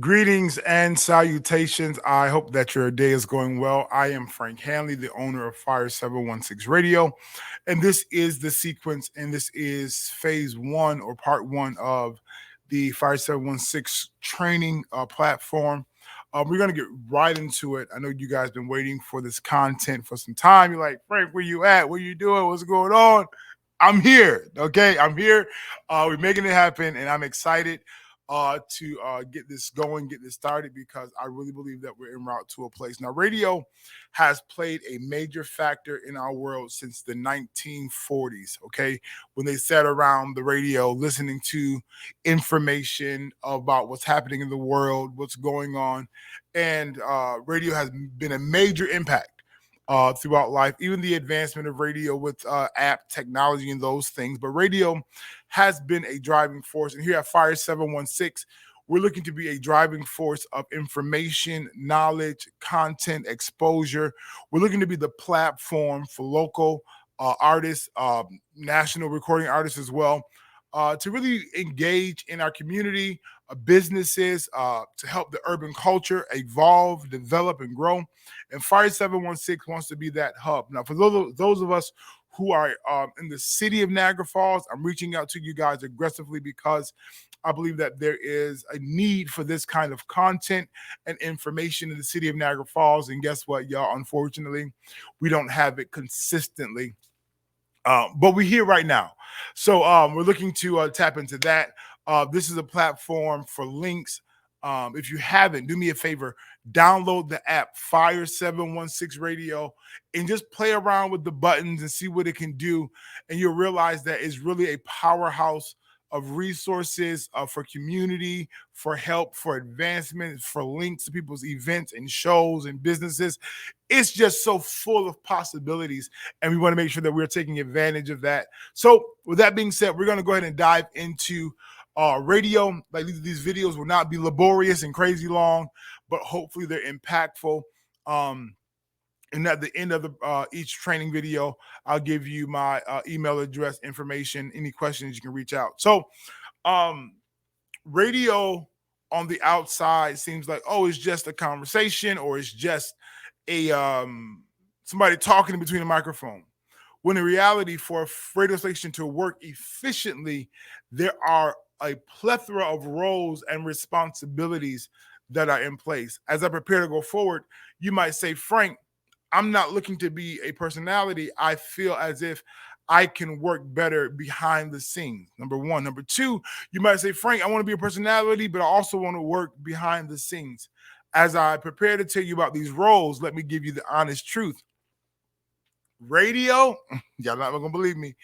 Greetings and salutations. I hope that your day is going well. I am Frank Hanley, the owner of Fire 716 Radio, and this is the sequence, and this is phase one or part one of the Fire 716 training platform. We're going to get right into it. I know you guys been waiting for this content for some time. You're like, Frank, where you at? What are you doing? What's going on? I'm here. Okay, I'm here. We're making it happen, and I'm excited to get this going, get this started, because I really believe that we're en route to a place. Now, radio has played a major factor in our world since the 1940s, okay? When they sat around the radio listening to information about what's happening in the world, what's going on. And radio has been a major impact throughout life, even the advancement of radio with app technology and those things. But radio has been a driving force. And here at Fire 716, we're looking to be a driving force of information, knowledge, content, exposure. We're looking to be the platform for local artists, national recording artists as well, to really engage in our community, businesses, to help the urban culture evolve, develop, and grow. And Fire 716 wants to be that hub. Now, for those of us who are in the city of Niagara Falls, I'm reaching out to you guys aggressively because I believe that there is a need for this kind of content and information in the city of Niagara Falls. And guess what, y'all? Unfortunately, we don't have it consistently. But we're here right now. So we're looking to tap into that. This is a platform for links. If you haven't, do me a favor, download the app Fire 716 Radio and just play around with the buttons and see what it can do. And you'll realize that it's really a powerhouse of resources for community, for help, for advancement, for links to people's events and shows and businesses. It's just so full of possibilities, and we want to make sure that we're taking advantage of that. So with that being said, we're going to go ahead and dive into radio. Like these videos will not be laborious and crazy long, but hopefully they're impactful. And at the end of each training video, I'll give you my email address, information, any questions you can reach out. So radio on the outside seems like, oh, it's just a conversation, or it's just a somebody talking in between a microphone. When in reality, for a radio station to work efficiently, there are a plethora of roles and responsibilities that are in place. As I prepare to go forward, you might say, Frank, I'm not looking to be a personality. I feel as if I can work better behind the scenes. Number one. Number two, you might say, Frank, I want to be a personality, but I also want to work behind the scenes. As I prepare to tell you about these roles, let me give you the honest truth. Radio, y'all not gonna believe me,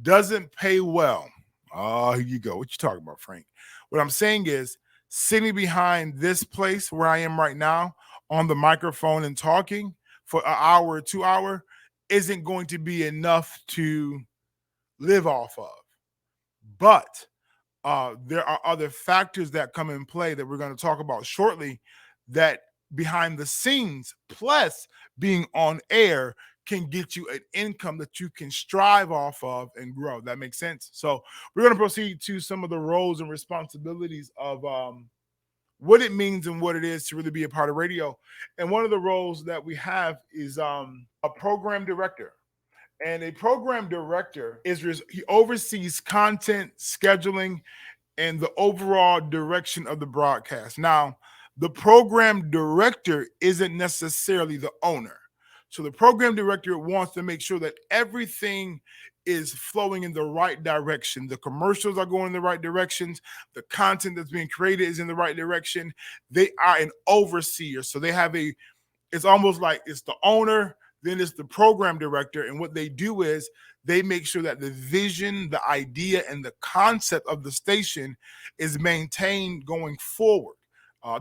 doesn't pay well. Oh, here you go. What you talking about, Frank? What I'm saying is, sitting behind this place where I am right now on the microphone and talking for an hour or 2 hour isn't going to be enough to live off of. But there are other factors that come in play that we're going to talk about shortly, that behind the scenes, plus being on air, can get you an income that you can strive off of and grow. That makes sense. So we're going to proceed to some of the roles and responsibilities of what it means and what it is to really be a part of radio. And one of the roles that we have is a program director. And a program director he oversees content, scheduling, and the overall direction of the broadcast. Now, the program director isn't necessarily the owner. So the program director wants to make sure that everything is flowing in the right direction. The commercials are going in the right directions. The content that's being created is in the right direction. They are an overseer. So they have it's almost like it's the owner, then it's the program director. And what they do is they make sure that the vision, the idea, and the concept of the station is maintained going forward.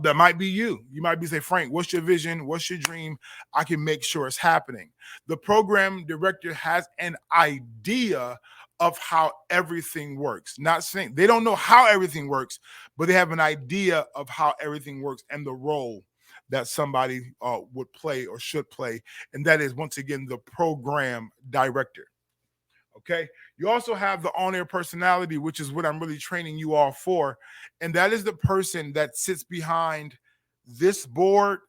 That might be you. You might be say, Frank, what's your vision? What's your dream? I can make sure it's happening. The program director has an idea of how everything works. Not saying they don't know how everything works, but they have an idea of how everything works and the role that somebody would play or should play. And that is, once again, the program director. Okay. You also have the on air personality, which is what I'm really training you all for. And that is the person that sits behind this board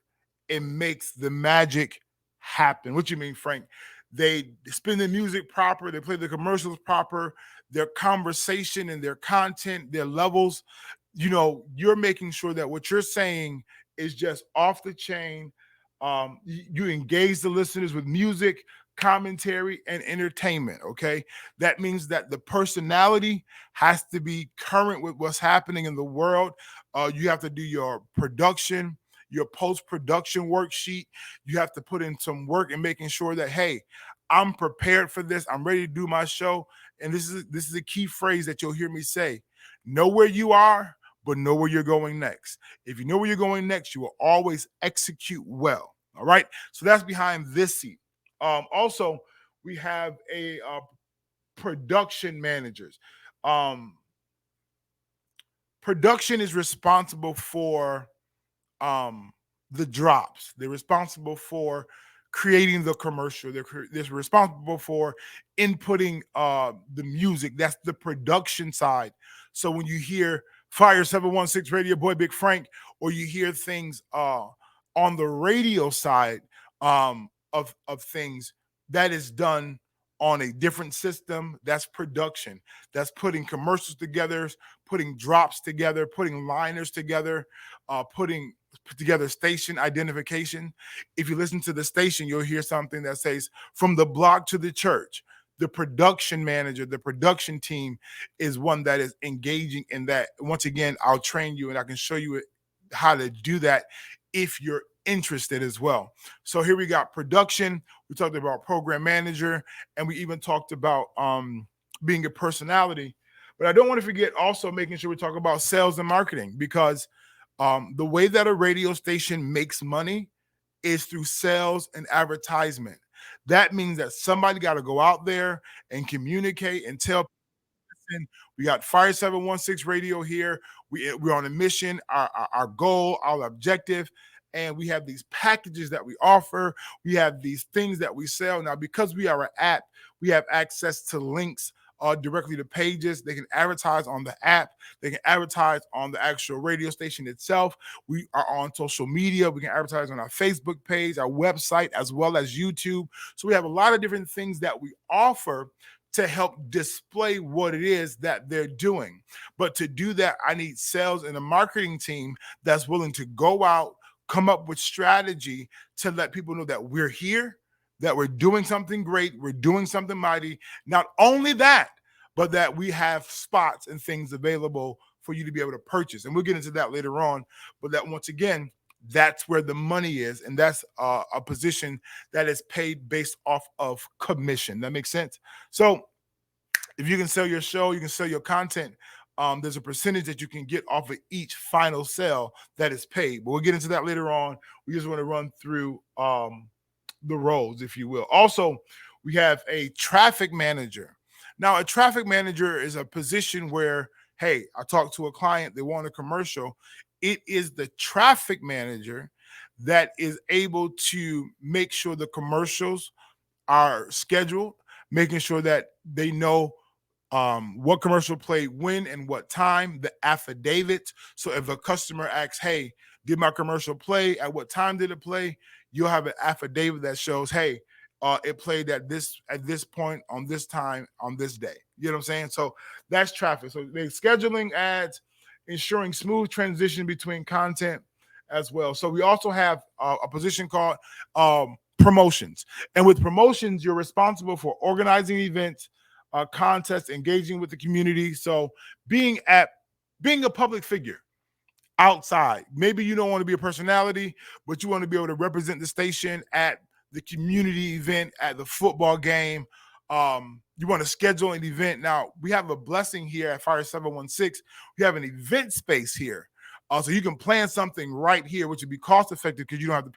and makes the magic happen. What you mean, Frank? They spin the music proper, they play the commercials proper, their conversation and their content, their levels. You're making sure that what you're saying is just off the chain. You engage the listeners with music, commentary, and entertainment. Okay. That means that the personality has to be current with what's happening in the world. You have to do your production, your post production worksheet. You have to put in some work and making sure that, hey, I'm prepared for this. I'm ready to do my show. And this is a key phrase that you'll hear me say: know where you are, but know where you're going next. If you know where you're going next, you will always execute well. All right. So that's behind this seat. Also, we have a production managers. Um, Production is responsible for um the drops. They're responsible for creating the commercial. They're responsible for inputting the music. That's the production side. So when you hear Fire 716 Radio Boy Big Frank, or you hear things on the radio side of things, that is done on a different system. That's production. That's putting commercials together, putting drops together, putting liners together, putting put together station identification. If you listen to the station, you'll hear something that says "from the block to the church." The production manager, the production team is one that is engaging in that. Once again, I'll train you and I can show you how to do that if you're interested as well. So here we got production, we talked about program manager, and we even talked about being a personality. But I don't want to forget also making sure we talk about sales and marketing, because the way that a radio station makes money is through sales and advertisement. That means that somebody got to go out there and communicate and tell. We got Fire 716 Radio here. We're on a mission, our goal, our objective, and we have these packages that we offer. We have these things that we sell. Now, because we are an app, we have access to links directly to pages. They can advertise on the app. They can advertise on the actual radio station itself. We are on social media. We can advertise on our Facebook page, our website, as well as YouTube. So we have a lot of different things that we offer to help display what it is that they're doing. But to do that, I need sales and a marketing team that's willing to go out, come up with strategy to let people know that we're here, that we're doing something great, we're doing something mighty. Not only that, but that we have spots and things available for you to be able to purchase. And we'll get into that later on. But that, once again, that's where the money is. And that's a position that is paid based off of commission. That makes sense? So if you can sell your show, you can sell your content. There's a percentage that you can get off of each final sale that is paid. But we'll get into that later on. We just want to run through the roles, if you will. Also, we have a traffic manager. Now, a traffic manager is a position where, hey, I talked to a client, they want a commercial. It is the traffic manager that is able to make sure the commercials are scheduled, making sure that they know what commercial played when and what time, the affidavits. So if a customer asks, hey, did my commercial play? At what time did it play? You'll have an affidavit that shows, hey, it played at this point on this time on this day. You know what I'm saying? So that's traffic. So they're scheduling ads, ensuring smooth transition between content as well. So we also have a position called promotions. And with promotions, you're responsible for organizing events, contests, engaging with the community. So being a public figure outside. Maybe you don't want to be a personality, but you want to be able to represent the station at the community event, at the football game. You want to schedule an event. Now, we have a blessing here at Fire 716. We have an event space here. So you can plan something right here, which would be cost effective because you don't have to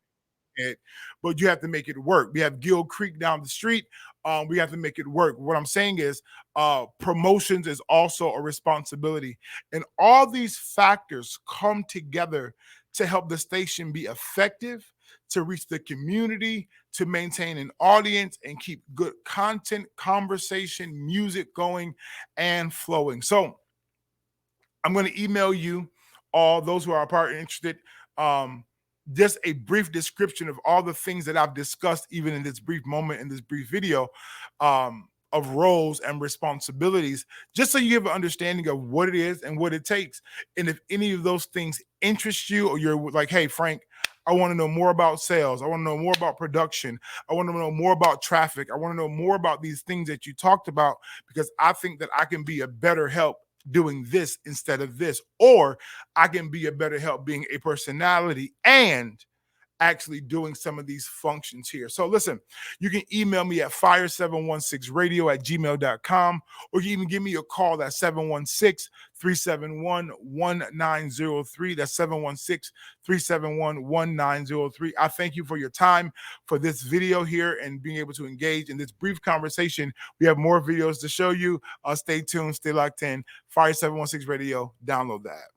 it, but you have to make it work. We have Gill Creek down the street. We have to make it work. What I'm saying is promotions is also a responsibility. And all these factors come together to help the station be effective, to reach the community, to maintain an audience and keep good content, conversation, music going and flowing. So I'm going to email you, all those who are a part interested, um, just a brief description of all the things that I've discussed, even in this brief moment, in this brief video, of roles and responsibilities, just so you have an understanding of what it is and what it takes. And if any of those things interest you, or you're like, hey, Frank, I want to know more about sales. I want to know more about production. I want to know more about traffic. I want to know more about these things that you talked about, because I think that I can be a better help doing this instead of this, or I can be a better help being a personality and actually doing some of these functions here. So listen, you can email me at fire716radio@gmail.com, or you even give me a call at 716-371-1903. That's 716-371-1903. I thank you for your time for this video here and being able to engage in this brief conversation. We have more videos to show you. Stay tuned, stay locked in. Fire 716 Radio, download that.